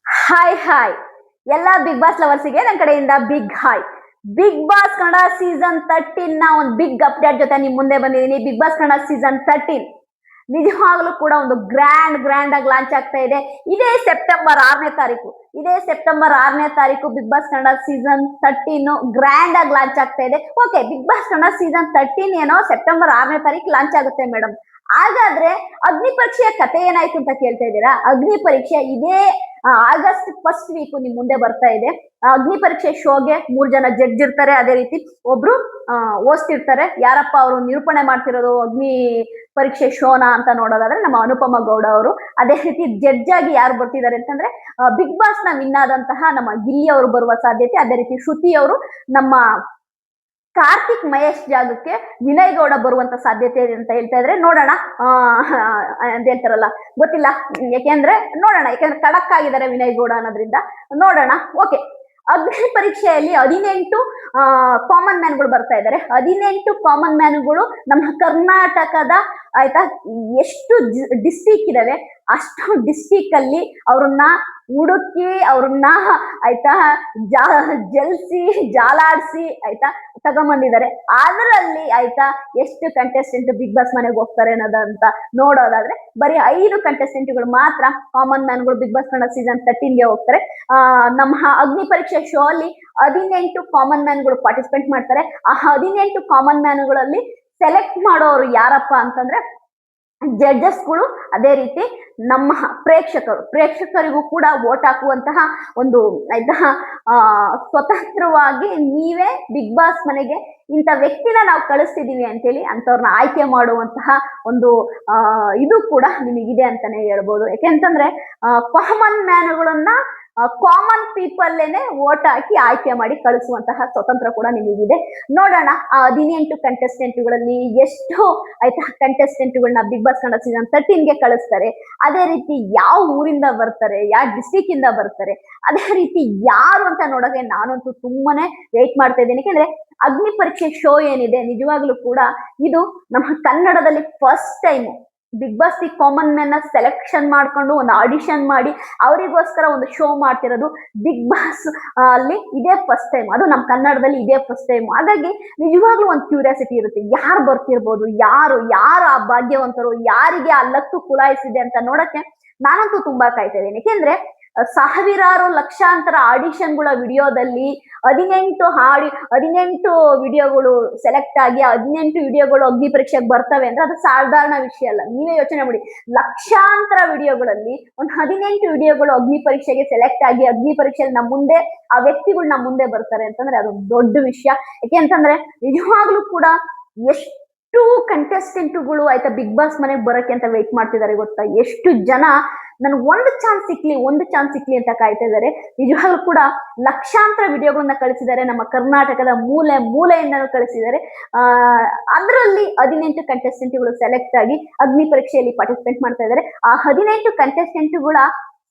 Hi hi ಎಲ್ಲ big boss ಲವರ್ಸಿಗೆ ನನ್ನ ಕಡೆಯಿಂದ big hi. Big boss Kannada season 13 ನ ಒಂದು ಬಿಗ್ ಅಪ್ಡೇಟ್ ಜೊತೆ ನಿಮ್ ಮುಂದೆ ಬಂದಿದ್ದೀನಿ. ಬಿಗ್ ಬಾಸ್ ಕನ್ನಡ ಸೀಸನ್ 13 ನಿಜವಾಗ್ಲೂ ಕೂಡ ಒಂದು ಗ್ರ್ಯಾಂಡ್ ಆಗಿ ಲಾಂಚ್ ಆಗ್ತಾ ಇದೆ. ಇದೇ ಸೆಪ್ಟೆಂಬರ್ 6ನೇ ತಾರೀಕು big boss Kannada season 13 grand ಆಗಿ ಲಾಂಚ್ ಆಗ್ತಾ ಇದೆ. Okay, big boss Kannada season 13 ಏನೋ ಸೆಪ್ಟೆಂಬರ್ 6ನೇ ತಾರೀಕು ಲಾಂಚ್ ಆಗುತ್ತೆ ಮೇಡಮ್. ಹಾಗಾದ್ರೆ ಅಗ್ನಿ ಪರೀಕ್ಷೆಯ ಕತೆ ಏನಾಯ್ತು ಅಂತ ಕೇಳ್ತಾ ಇದ್ದೀರಾ? ಅಗ್ನಿ ಪರೀಕ್ಷೆ ಇದೇ ಆಗಸ್ಟ್ 1 ವೀಕ್ ನಿಮ್ ಮುಂದೆ ಬರ್ತಾ ಇದೆ. ಅಗ್ನಿ ಪರೀಕ್ಷೆ ಶೋಗೆ 3 ಜನ ಜಡ್ಜ್ ಇರ್ತಾರೆ. ಅದೇ ರೀತಿ ಒಬ್ರು ಓದ್ತಿರ್ತಾರೆ. ಯಾರಪ್ಪ ಅವರು ನಿರೂಪಣೆ ಮಾಡ್ತಿರೋದು ಅಗ್ನಿ ಪರೀಕ್ಷೆ ಶೋನ ಅಂತ ನೋಡೋದಾದ್ರೆ ನಮ್ಮ ಅನುಪಮ ಗೌಡ ಅವರು. ಅದೇ ರೀತಿ ಜಡ್ಜ್ ಆಗಿ ಯಾರು ಬರ್ತಿದ್ದಾರೆ ಅಂತಂದ್ರೆ ಬಿಗ್ ಬಾಸ್ ನ ವಿನ್ ಆದಂತಹ ನಮ್ಮ ಗಿಲ್ಲಿ ಅವರು ಬರುವ ಸಾಧ್ಯತೆ. ಅದೇ ರೀತಿ ಶ್ರುತಿ ಅವರು ನಮ್ಮ ಕಾರ್ತಿಕ್ ಮಹೇಶ್ ಜಾಗಕ್ಕೆ ವಿನಯ್ ಗೌಡ ಬರುವಂತ ಸಾಧ್ಯತೆ ಇದೆ ಅಂತ ಹೇಳ್ತಾ ಇದ್ರೆ ನೋಡೋಣ. ಅಂತ ಹೇಳ್ತಾರಲ್ಲ, ಗೊತ್ತಿಲ್ಲ. ಯಾಕೆಂದ್ರೆ ನೋಡೋಣ, ಯಾಕಂದ್ರೆ ಖಡಕ್ ಆಗಿದ್ದಾರೆ ವಿನಯ್ ಗೌಡ ಅನ್ನೋದ್ರಿಂದ ನೋಡೋಣ. ಓಕೆ, ಅಗ್ನಿ ಪರೀಕ್ಷೆಯಲ್ಲಿ 18 ಕಾಮನ್ ಮ್ಯಾನ್ಗಳು ಬರ್ತಾ ಇದ್ದಾರೆ. 18 ಕಾಮನ್ ಮ್ಯಾನ್ಗಳು ನಮ್ಮ ಕರ್ನಾಟಕದ, ಆಯ್ತಾ, ಎಷ್ಟು ಡಿಸ್ಟಿಕ್ ಇದಾವೆ ಅಷ್ಟು ಡಿಸ್ಟಿಕ್ ಅಲ್ಲಿ ಅವ್ರನ್ನ ಹುಡುಕಿ, ಅವ್ರನ್ನ ಆಯ್ತಾ ಜಲ್ಸಿ ಜಾಲಾಡ್ಸಿ ಆಯ್ತಾ ತಗೊಂಬಂದಿದ್ದಾರೆ. ಅದರಲ್ಲಿ ಆಯ್ತಾ ಎಷ್ಟು ಕಂಟೆಸ್ಟೆಂಟ್ ಬಿಗ್ ಬಾಸ್ ಮನೆಗೆ ಹೋಗ್ತಾರೆ ಅನ್ನೋದಂತ ನೋಡೋದಾದ್ರೆ ಬರೀ 5 ಕಂಟೆಸ್ಟೆಂಟ್ಗಳು ಮಾತ್ರ ಕಾಮನ್ ಮ್ಯಾನ್ಗಳು ಬಿಗ್ ಬಾಸ್ ಕನ್ನಡ ಸೀಸನ್ 13ಗೆ ಹೋಗ್ತಾರೆ. ನಮ್ಮ ಅಗ್ನಿ ಪರೀಕ್ಷೆ ಶೋ ಅಲ್ಲಿ 18 ಕಾಮನ್ ಮ್ಯಾನ್ಗಳು ಪಾರ್ಟಿಸಿಪೇಟ್ ಮಾಡ್ತಾರೆ. ಆ 18 ಕಾಮನ್ ಮ್ಯಾನ್ಗಳಲ್ಲಿ ಸೆಲೆಕ್ಟ್ ಮಾಡೋರು ಯಾರಪ್ಪ ಅಂತಂದ್ರೆ ಜಡ್ಜಸ್ಗಳು. ಅದೇ ರೀತಿ ನಮ್ಮ ಪ್ರೇಕ್ಷಕರಿಗೂ ಕೂಡ ವೋಟ್ ಹಾಕುವಂತಹ ಒಂದು ಆಯ್ತಾ ಸ್ವತಂತ್ರವಾಗಿ ನೀವೇ ಬಿಗ್ ಬಾಸ್ ಮನೆಗೆ ಇಂಥ ವ್ಯಕ್ತಿನ ನಾವು ಕಳಿಸ್ತಿದೀವಿ ಅಂತೇಳಿ ಅಂತವ್ರನ್ನ ಆಯ್ಕೆ ಮಾಡುವಂತಹ ಒಂದು ಇದು ಕೂಡ ನಿಮಗಿದೆ ಅಂತಾನೆ ಹೇಳ್ಬೋದು. ಯಾಕೆಂತಂದ್ರೆ ಕಾಮನ್ ಮ್ಯಾನ್ಗಳನ್ನ ಕಾಮನ್ ಪೀಪಲ್ಲೇನೆ ವೋಟ್ ಹಾಕಿ ಆಯ್ಕೆ ಮಾಡಿ ಕಳಿಸುವಂತಹ ಸ್ವತಂತ್ರ ಕೂಡ ನಿಮಗಿದೆ. ನೋಡೋಣ ಆ 18 ಕಂಟೆಸ್ಟೆಂಟ್ಗಳಲ್ಲಿ ಎಷ್ಟು ಆಯ್ತಾ ಕಂಟೆಸ್ಟೆಂಟ್ಗಳನ್ನ ಬಿಗ್ ಬಾಸ್ ಕನ್ನಡ ಸೀಸನ್ 13ಗೆ ಕಳಿಸ್ತಾರೆ. ಅದೇ ರೀತಿ ಯಾವ ಊರಿಂದ ಬರ್ತಾರೆ, ಯಾವ ಡಿಸ್ಟಿಕ್ ಇಂದ ಬರ್ತಾರೆ, ಅದೇ ರೀತಿ ಯಾರು ಅಂತ ನೋಡೋಕೆ ನಾನಂತೂ ತುಂಬಾನೇ ವೇಟ್ ಮಾಡ್ತಾ ಇದ್ದೀನಿ. ಯಾಕೆಂದ್ರೆ ಅಗ್ನಿ ಪರೀಕ್ಷೆ ಶೋ ಏನಿದೆ ನಿಜವಾಗ್ಲೂ ಕೂಡ ಇದು ನಮ್ಮ ಕನ್ನಡದಲ್ಲಿ ಫಸ್ಟ್ ಟೈಮ್ ಬಿಗ್ ಬಾಸ್ ಈ ಕಾಮನ್ ಮ್ಯಾನ್ ನ ಸೆಲೆಕ್ಷನ್ ಮಾಡ್ಕೊಂಡು ಒಂದು ಆಡಿಷನ್ ಮಾಡಿ ಅವರಿಗೋಸ್ಕರ ಒಂದು ಶೋ ಮಾಡ್ತಿರೋದು ಬಿಗ್ ಬಾಸ್ ಅಲ್ಲಿ ಇದೇ ಫಸ್ಟ್ ಟೈಮ್. ಅದು ನಮ್ಮ ಕನ್ನಡದಲ್ಲಿ ಇದೇ ಫಸ್ಟ್ ಟೈಮ್. ಹಾಗಾಗಿ ನಿಜವಾಗ್ಲೂ ಒಂದು ಕ್ಯೂರಿಯಾಸಿಟಿ ಇರುತ್ತೆ, ಯಾರು ಬರ್ತಿರ್ಬೋದು, ಯಾರು ಆ ಭಾಗ್ಯವಂತರು, ಯಾರಿಗೆ ಆ ಲಕ್ಕು ಕುಲಾಯಿಸಿದೆ ಅಂತ ನೋಡಕ್ಕೆ ನಾನಂತೂ ತುಂಬಾ ಕಾಯ್ತಾ ಇದ್ದೀನಿ. ಯಾಕೆಂದ್ರೆ ಸಾವಿರಾರು ಲಕ್ಷಾಂತರ ಆಡಿಷನ್ಗಳ ವಿಡಿಯೋದಲ್ಲಿ 18 ವಿಡಿಯೋಗಳು ಸೆಲೆಕ್ಟ್ ಆಗಿ 18 ವಿಡಿಯೋಗಳು ಅಗ್ನಿ ಪರೀಕ್ಷೆಗೆ ಬರ್ತವೆ ಅಂದ್ರೆ ಅದು ಸಾಧಾರಣ ವಿಷಯ ಅಲ್ಲ. ನೀವೇ ಯೋಚನೆ ಮಾಡಿ, ಲಕ್ಷಾಂತರ ವಿಡಿಯೋಗಳಲ್ಲಿ ಒಂದು 18 ವಿಡಿಯೋಗಳು ಅಗ್ನಿ ಪರೀಕ್ಷೆಗೆ ಸೆಲೆಕ್ಟ್ ಆಗಿ ಅಗ್ನಿ ಪರೀಕ್ಷೆಯಲ್ಲಿ ನಮ್ಮ ಮುಂದೆ ಆ ವ್ಯಕ್ತಿಗಳು ನಮ್ಮ ಮುಂದೆ ಬರ್ತಾರೆ ಅಂತಂದ್ರೆ ಅದು ದೊಡ್ಡ ವಿಷಯ. ಯಾಕೆ ಅಂತಂದ್ರೆ ನಿಜವಾಗ್ಲೂ ಕೂಡ ಎಷ್ಟು ಕಂಟೆಸ್ಟೆಂಟ್ಗಳು ಆಯ್ತಾ ಬಿಗ್ ಬಾಸ್ ಮನೆಗೆ ಬರಕ್ಕೆ ಅಂತ ವೆಯ್ಟ್ ಮಾಡ್ತಿದ್ದಾರೆ ಗೊತ್ತಾ? ಎಷ್ಟು ಜನ ನನ್ ಒಂದು ಚಾನ್ಸ್ ಸಿಕ್ಲಿ ಅಂತ ಕಾಯ್ತಾ ಇದ್ದಾರೆ. ನಿಜವಾಗ್ಲೂ ಕೂಡ ಲಕ್ಷಾಂತರ ವಿಡಿಯೋಗಳನ್ನ ಕಳಿಸಿದ್ದಾರೆ. ನಮ್ಮ ಕರ್ನಾಟಕದ ಮೂಲೆಯಿಂದನೂ ಕಳಿಸಿದ್ದಾರೆ. ಅದರಲ್ಲಿ 18 ಕಂಟೆಸ್ಟೆಂಟ್ಗಳು ಸೆಲೆಕ್ಟ್ ಆಗಿ ಅಗ್ನಿ ಪರೀಕ್ಷೆಯಲ್ಲಿ ಪಾರ್ಟಿಸಿಪೇಟ್ ಮಾಡ್ತಾ ಇದ್ದಾರೆ. ಆ 18 ಕಂಟೆಸ್ಟೆಂಟ್ಗಳ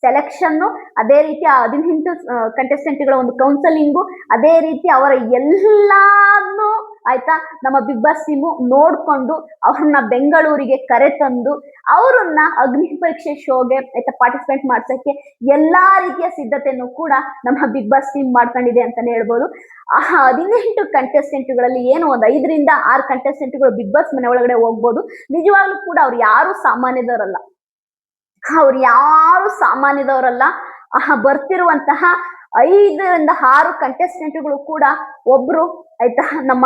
ಸೆಲೆಕ್ಷನ್, ಅದೇ ರೀತಿ ಆ 18 ಕಂಟೆಸ್ಟೆಂಟ್ಗಳ ಒಂದು ಕೌನ್ಸಲಿಂಗು, ಅದೇ ರೀತಿ ಅವರ ಎಲ್ಲಾನು ಆಯ್ತಾ ನಮ್ಮ ಬಿಗ್ ಬಾಸ್ ಟೀಮು ನೋಡ್ಕೊಂಡು ಅವ್ರನ್ನ ಬೆಂಗಳೂರಿಗೆ ಕರೆ ತಂದು ಅವರನ್ನ ಅಗ್ನಿ ಪರೀಕ್ಷೆ ಶೋಗೆ ಆಯ್ತಾ ಪಾರ್ಟಿಸಿಪೇಟ್ ಮಾಡ್ಸಕ್ಕೆ ಎಲ್ಲಾ ರೀತಿಯ ಸಿದ್ಧತೆಯನ್ನು ಕೂಡ ನಮ್ಮ ಬಿಗ್ ಬಾಸ್ ಟೀಮ್ ಮಾಡ್ಕೊಂಡಿದೆ ಅಂತಾನೆ ಹೇಳ್ಬೋದು. ಆ 18 ಕಂಟೆಸ್ಟೆಂಟ್ಗಳಲ್ಲಿ ಏನು ಒಂದು 5 ರಿಂದ 6 ಕಂಟೆಸ್ಟೆಂಟ್ಗಳು ಬಿಗ್ ಬಾಸ್ ಮನೆ ಒಳಗಡೆ ಹೋಗ್ಬೋದು. ನಿಜವಾಗ್ಲೂ ಕೂಡ ಅವ್ರು ಯಾರು ಸಾಮಾನ್ಯದವರಲ್ಲ. ಬರ್ತಿರುವಂತಹ 5 ರಿಂದ 6 ಕಂಟೆಸ್ಟೆಂಟ್ಗಳು ಕೂಡ ಒಬ್ರು ಆಯ್ತಾ ನಮ್ಮ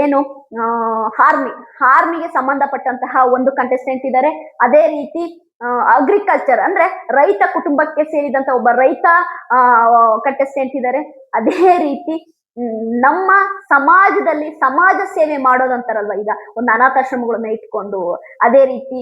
ಏನು ಆರ್ಮಿಗೆ ಸಂಬಂಧಪಟ್ಟಂತಹ ಒಂದು ಕಂಟೆಸ್ಟೆಂಟ್ ಇದ್ದಾರೆ. ಅದೇ ರೀತಿ ಅಗ್ರಿಕಲ್ಚರ್ ಅಂದ್ರೆ ರೈತ ಕುಟುಂಬಕ್ಕೆ ಸೇರಿದಂತ ಒಬ್ಬ ರೈತ ಕಂಟೆಸ್ಟೆಂಟ್ ಇದ್ದಾರೆ. ಅದೇ ರೀತಿ ನಮ್ಮ ಸಮಾಜದಲ್ಲಿ ಸಮಾಜ ಸೇವೆ ಮಾಡೋದಂತಾರಲ್ವ, ಈಗ ಒಂದು ಅನಾಥಾಶ್ರಮಗಳನ್ನ ಇಟ್ಕೊಂಡು ಅದೇ ರೀತಿ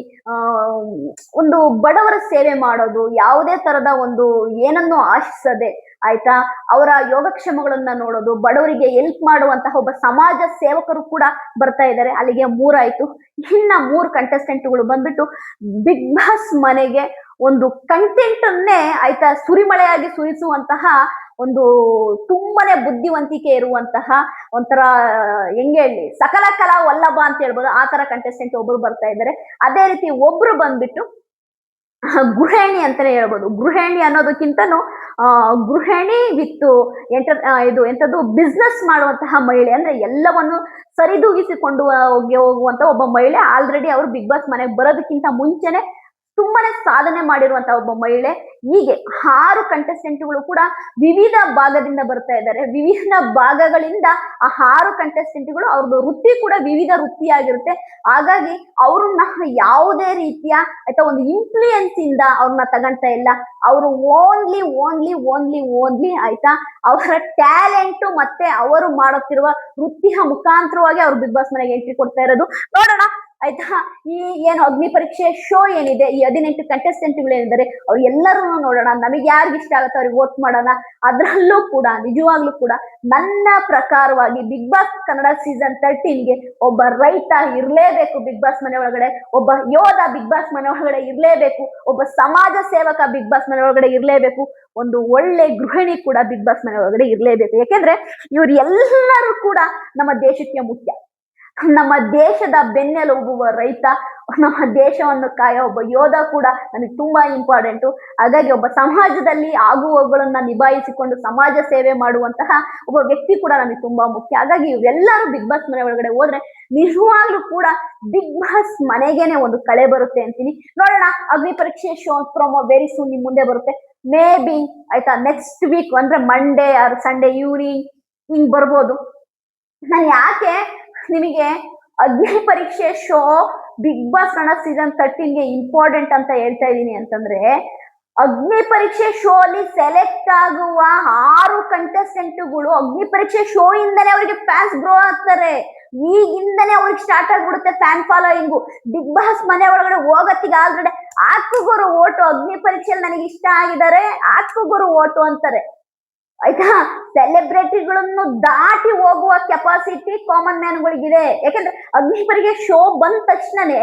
ಒಂದು ಬಡವರ ಸೇವೆ ಮಾಡೋದು, ಯಾವುದೇ ತರದ ಒಂದು ಏನನ್ನು ಆಶಿಸದೆ ಆಯ್ತಾ ಅವರ ಯೋಗಕ್ಷೇಮಗಳನ್ನ ನೋಡೋದು, ಬಡವರಿಗೆ ಹೆಲ್ಪ್ ಮಾಡುವಂತಹ ಒಬ್ಬ ಸಮಾಜ ಸೇವಕರು ಕೂಡ ಬರ್ತಾ ಇದ್ದಾರೆ. ಅಲ್ಲಿಗೆ 3 ಆಯ್ತು. ಇನ್ನ 3 ಕಂಟೆಸ್ಟೆಂಟ್ಗಳು ಬಂದ್ಬಿಟ್ಟು ಬಿಗ್ ಬಾಸ್ ಮನೆಗೆ ಒಂದು ಕಂಟೆಂಟ್ ಅನ್ನೇ ಆಯ್ತಾ ಸುರಿಮಳೆಯಾಗಿ ಸುರಿಸುವಂತಹ ಒಂದು ತುಂಬಾನೇ ಬುದ್ಧಿವಂತಿಕೆ ಇರುವಂತಹ ಒಂಥರ ಹೆಂಗೆ ಹೇಳಿ ಸಕಲ ಕಲಾ ವಲ್ಲಭ ಅಂತ ಹೇಳ್ಬೋದು. ಆ ತರ ಕಂಟೆಸ್ಟೆಂಟ್ ಒಬ್ರು ಬರ್ತಾ ಇದ್ದಾರೆ. ಅದೇ ರೀತಿ ಒಬ್ರು ಬಂದ್ಬಿಟ್ಟು ಗೃಹಿಣಿ ಅಂತಾನೆ ಹೇಳ್ಬೋದು. ಗೃಹಿಣಿ ಅನ್ನೋದಕ್ಕಿಂತನೂ ಗೃಹಿಣಿ ವಿತ್ ಇದು ಎಂತದ್ದು ಬಿಸ್ನೆಸ್ ಮಾಡುವಂತಹ ಮಹಿಳೆ, ಅಂದ್ರೆ ಎಲ್ಲವನ್ನು ಸರಿದೂಗಿಸಿಕೊಂಡು ಹೋಗುವಂತ ಒಬ್ಬ ಮಹಿಳೆ. ಆಲ್ರೆಡಿ ಅವರು ಬಿಗ್ ಬಾಸ್ ಮನೆಗೆ ಬರೋದಕ್ಕಿಂತ ಮುಂಚೆನೆ ತುಂಬಾನೇ ಸಾಧನೆ ಮಾಡಿರುವಂತಹ ಒಬ್ಬ ಮಹಿಳೆ. ಹೀಗೆ 6 ಕಂಟೆಸ್ಟೆಂಟ್ಗಳು ಕೂಡ ವಿವಿಧ ಭಾಗದಿಂದ ಬರ್ತಾ ಇದ್ದಾರೆ. ವಿವಿಧ ಭಾಗಗಳಿಂದ ಆ 6 ಕಂಟೆಸ್ಟೆಂಟ್ಗಳು ಅವ್ರದ್ದು ವೃತ್ತಿ ಕೂಡ ವಿವಿಧ ವೃತ್ತಿಯಾಗಿರುತ್ತೆ. ಹಾಗಾಗಿ ಅವ್ರನ್ನ ಯಾವುದೇ ರೀತಿಯ ಆಯ್ತಾ ಒಂದು ಇನ್ಫ್ಲೂಯೆನ್ಸ್ ಇಂದ ಅವ್ರನ್ನ ತಗೊಂತಾ ಇಲ್ಲ. ಅವರು ಓನ್ಲಿ ಓನ್ಲಿ ಓನ್ಲಿ ಓನ್ಲಿ ಆಯ್ತಾ ಅವರ ಟ್ಯಾಲೆಂಟ್ ಮತ್ತೆ ಅವರು ಮಾಡುತ್ತಿರುವ ವೃತ್ತಿಯ ಮುಖಾಂತರವಾಗಿ ಅವ್ರು ಬಿಗ್ ಬಾಸ್ ಮನೆಗೆ ಎಂಟ್ರಿ ಕೊಡ್ತಾ ಇರೋದು. ನೋಡೋಣ ಆಯ್ತಾ. ಈ ಏನು ಅಗ್ನಿ ಪರೀಕ್ಷೆ ಶೋ ಏನಿದೆ, ಈ 18 ಕಂಟೆಸ್ಟೆಂಟ್ಗಳು ಏನಿದ್ದಾರೆ ಅವ್ರು ಎಲ್ಲರೂ ನೋಡೋಣ. ನಮಗೆ ಯಾರಿಗೆ ಇಷ್ಟ ಆಗುತ್ತೆ ಅವ್ರಿಗೆ ವೋಟ್ ಮಾಡೋಣ. ಅದ್ರಲ್ಲೂ ಕೂಡ ನಿಜವಾಗ್ಲೂ ಕೂಡ ನನ್ನ ಪ್ರಕಾರವಾಗಿ ಬಿಗ್ ಬಾಸ್ ಕನ್ನಡ ಸೀಸನ್ 13ಗೆ ಒಬ್ಬ ರೈತ ಇರ್ಲೇಬೇಕು ಬಿಗ್ ಬಾಸ್ ಮನೆ ಒಳಗಡೆ, ಒಬ್ಬ ಯೋಧ ಬಿಗ್ ಬಾಸ್ ಮನೆ ಒಳಗಡೆ ಇರ್ಲೇಬೇಕು, ಒಬ್ಬ ಸಮಾಜ ಸೇವಕ ಬಿಗ್ ಬಾಸ್ ಮನೆ ಒಳಗಡೆ ಇರ್ಲೇಬೇಕು, ಒಂದು ಒಳ್ಳೆ ಗೃಹಿಣಿ ಕೂಡ ಬಿಗ್ ಬಾಸ್ ಮನೆ ಒಳಗಡೆ ಇರ್ಲೇಬೇಕು. ಯಾಕೆಂದ್ರೆ ಇವ್ರು ಎಲ್ಲರೂ ಕೂಡ ನಮ್ಮ ದೇಶಕ್ಕೆ ಮುಖ್ಯ. ನಮ್ಮ ದೇಶದ ಬೆನ್ನೆಲುಬುವ ರೈತ, ನಮ್ಮ ದೇಶವನ್ನು ಕಾಯೋ ಒಬ್ಬ ಯೋಧ ಕೂಡ ನಮಗೆ ತುಂಬಾ ಇಂಪಾರ್ಟೆಂಟು. ಹಾಗಾಗಿ ಒಬ್ಬ ಸಮಾಜದಲ್ಲಿ ಆಗುವವುಗಳನ್ನ ನಿಭಾಯಿಸಿಕೊಂಡು ಸಮಾಜ ಸೇವೆ ಮಾಡುವಂತಹ ಒಬ್ಬ ವ್ಯಕ್ತಿ ಕೂಡ ನಮಗೆ ತುಂಬಾ ಮುಖ್ಯ. ಹಾಗಾಗಿ ಇವೆಲ್ಲರೂ ಬಿಗ್ ಬಾಸ್ ಮನೆ ಒಳಗಡೆ ಹೋದ್ರೆ ನಿಜವಾಗ್ಲೂ ಕೂಡ ಬಿಗ್ ಬಾಸ್ ಮನೆಗೇನೆ ಒಂದು ಕಳೆ ಬರುತ್ತೆ ಅಂತೀನಿ. ನೋಡೋಣ, ಅಗ್ನಿ Pariksha show promo very soon ನಿಮ್ ಮುಂದೆ ಬರುತ್ತೆ. ಮೇ ಬಿ ಆಯ್ತಾ ನೆಕ್ಸ್ಟ್ ವೀಕ್ ಅಂದ್ರೆ ಮಂಡೇ ಆರ್ ಸಂಡೇ ಈವ್ನಿಂಗ್ ಹಿಂಗ್ ಬರ್ಬೋದು. ನಾನು ಯಾಕೆ ನಿಮಗೆ Agni Pariksha show Bigg boss Kannada season 13ಗೆ ಇಂಪಾರ್ಟೆಂಟ್ ಅಂತ ಹೇಳ್ತಾ ಇದ್ದೀನಿ ಅಂತಂದ್ರೆ, ಅಗ್ನಿ ಪರೀಕ್ಷೆ ಶೋ ಅಲ್ಲಿ ಸೆಲೆಕ್ಟ್ ಆಗುವ 6 ಕಂಟೆಸ್ಟೆಂಟ್ಗಳು ಅಗ್ನಿ ಪರೀಕ್ಷೆ ಶೋ ಇಂದನೇ ಅವರಿಗೆ ಫ್ಯಾನ್ಸ್ ಗ್ರೋ ಆಗ್ತಾರೆ. ಈಗಿಂದನೇ ಅವ್ರಿಗೆ ಸ್ಟಾರ್ಟ್ ಆಗ್ಬಿಡುತ್ತೆ ಫ್ಯಾನ್ ಫಾಲೋಯಿಂಗು. ಬಿಗ್ ಬಾಸ್ ಮನೆ ಒಳಗಡೆ ಹೋಗತ್ತಿಗೆ ಆಲ್ರೆಡಿ ಹಾಕುಗೋರು ಓಟು, ಅಗ್ನಿ ಪರೀಕ್ಷೆಯಲ್ಲಿ ನನಗೆ ಇಷ್ಟ ಆಗಿದ್ದಾರೆ ಹಾಕುಗೋರು ಓಟು ಅಂತಾರೆ ಆಯ್ತಾ. ಸೆಲೆಬ್ರಿಟಿಗಳನ್ನು ದಾಟಿ ಹೋಗುವ ಕೆಪಾಸಿಟಿ ಕಾಮನ್ ಮ್ಯಾನ್ಗಳಿಗಿದೆ. ಯಾಕಂದ್ರೆ ಅಗ್ನಿ ಪರೀಕ್ಷೆ ಶೋ ಬಂದ ತಕ್ಷಣನೇ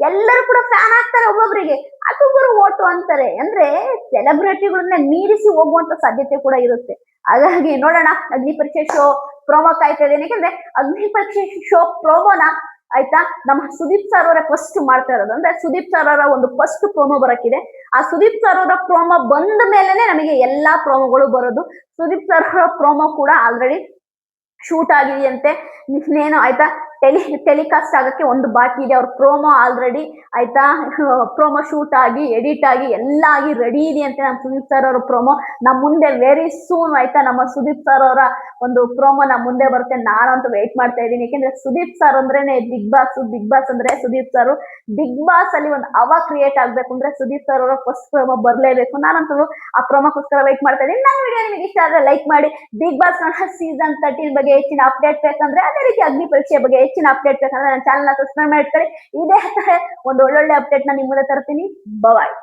ಎಲ್ಲರೂ ಕೂಡ ಫ್ಯಾನ್ ಆಗ್ತಾರೆ, ಒಬ್ಬೊಬ್ಬರಿಗೆ ಹಾಕುಗೋರು ಓಟು ಅಂತಾರೆ. ಅಂದ್ರೆ ಸೆಲೆಬ್ರಿಟಿಗಳನ್ನ ಮೀರಿಸಿ ಹೋಗುವಂತ ಸಾಧ್ಯತೆ ಕೂಡ ಇರುತ್ತೆ. ಹಾಗಾಗಿ ನೋಡೋಣ, ಅಗ್ನಿ ಪರೀಕ್ಷೆ ಶೋ ಪ್ರೋಮೋ ಕಾಯ್ತಾ ಇದ್ದೇನೆ. ಯಾಕಂದ್ರೆ ಅಗ್ನಿ ಪರೀಕ್ಷೆ ಶೋ ಪ್ರೋಮೋನ ಆಯ್ತಾ ನಮ್ಮ ಸುದೀಪ್ ಸರ್ ಅವರ ಫಸ್ಟ್ ಮಾಡ್ತಾ ಇರೋದು. ಅಂದ್ರೆ ಸುದೀಪ್ ಸರ್ ಅವರ ಒಂದು ಫಸ್ಟ್ ಪ್ರೋಮೋ ಬರಕ್ಕಿದೆ. ಆ ಸುದೀಪ್ ಸರ್ ಅವರ ಪ್ರೋಮೋ ಬಂದ ಮೇಲೆನೆ ನಮಗೆ ಎಲ್ಲಾ ಪ್ರೋಮೋಗಳು ಬರೋದು. ಸುದೀಪ್ ಸರ್ ಅವರ ಪ್ರೋಮೋ ಕೂಡ ಆಲ್ರೆಡಿ ಶೂಟ್ ಆಗಿದೆಯಂತೆ. ಇನ್ನೇನು ಆಯ್ತಾ ಟೆಲಿಕಾಸ್ಟ್ ಆಗಕ್ಕೆ ಒಂದು ಬಾಕಿ ಇದೆ. ಅವ್ರ ಪ್ರೋಮೋ ಆಲ್ರೆಡಿ ಆಯ್ತಾ ಪ್ರೋಮೋ ಶೂಟ್ ಆಗಿ ಎಡಿಟ್ ಆಗಿ ಎಲ್ಲ ಆಗಿ ರೆಡಿ ಇದೆ ಅಂತೆ ನಮ್ಮ ಸುದೀಪ್ ಸರ್ ಅವರ ಪ್ರೋಮೋ. ನಮ್ಮ ಮುಂದೆ ವೆರಿ ಸೂನ್ ಆಯ್ತಾ ನಮ್ಮ ಸುದೀಪ್ ಸರ್ ಅವರ ಒಂದು ಪ್ರೋಮೋ ನಮ್ಮ ಮುಂದೆ ಬರುತ್ತೆ. ನಾನಂತೂ ವೇಟ್ ಮಾಡ್ತಾ ಇದ್ದೀನಿ. ಯಾಕೆಂದ್ರೆ ಸುದೀಪ್ ಸರ್ ಅಂದ್ರೇನೆ ಬಿಗ್ ಬಾಸ್, ಬಿಗ್ ಬಾಸ್ ಅಂದ್ರೆ ಸುದೀಪ್ ಸರ್. ಬಿಗ್ ಬಾಸ್ ಅಲ್ಲಿ ಒಂದು ಹವಾ ಕ್ರಿಯೇಟ್ ಆಗ್ಬೇಕು ಅಂದ್ರೆ ಸುದೀಪ್ ಸರ್ ಅವರ ಫಸ್ಟ್ ಪ್ರೋಮೋ ಬರ್ಲೇಬೇಕು. ನಾನಂತೂ ಆ ಪ್ರೋಮೋಗೋಸ್ಕರ ವೇಟ್ ಮಾಡ್ತಾ ಇದ್ದೀನಿ. ನನ್ನ ವಿಡಿಯೋ ನಿಮಗೆ ಇಷ್ಟ ಆದ್ರೆ ಲೈಕ್ ಮಾಡಿ. ಬಿಗ್ ಬಾಸ್ ಸೀಸನ್ 13 ಬಗ್ಗೆ ಹೆಚ್ಚಿನ ಅಪ್ಡೇಟ್ ಬೇಕಂದ್ರೆ, ಅದೇ ರೀತಿ ಅಗ್ನಿ ಪರೀಕ್ಷೆ ಬಗ್ಗೆ ಹೆಚ್ಚಿನ ಅಪ್ಡೇಟ್ ಬೇಕಂದ್ರೆ ನನ್ನ ಚಾನಲ್ ಸಬ್ಸ್ಕ್ರೈಬ್ ಮಾಡ್ಕೊಳ್ಳಿ. ಇದೇ ತರ ಒಂದು ಒಳ್ಳೊಳ್ಳೆ ಅಪ್ಡೇಟ್ ನ ನಿಮ್ಮ ಮುಂದೆ ತರ್ತೀನಿ. ಬಾಯ್.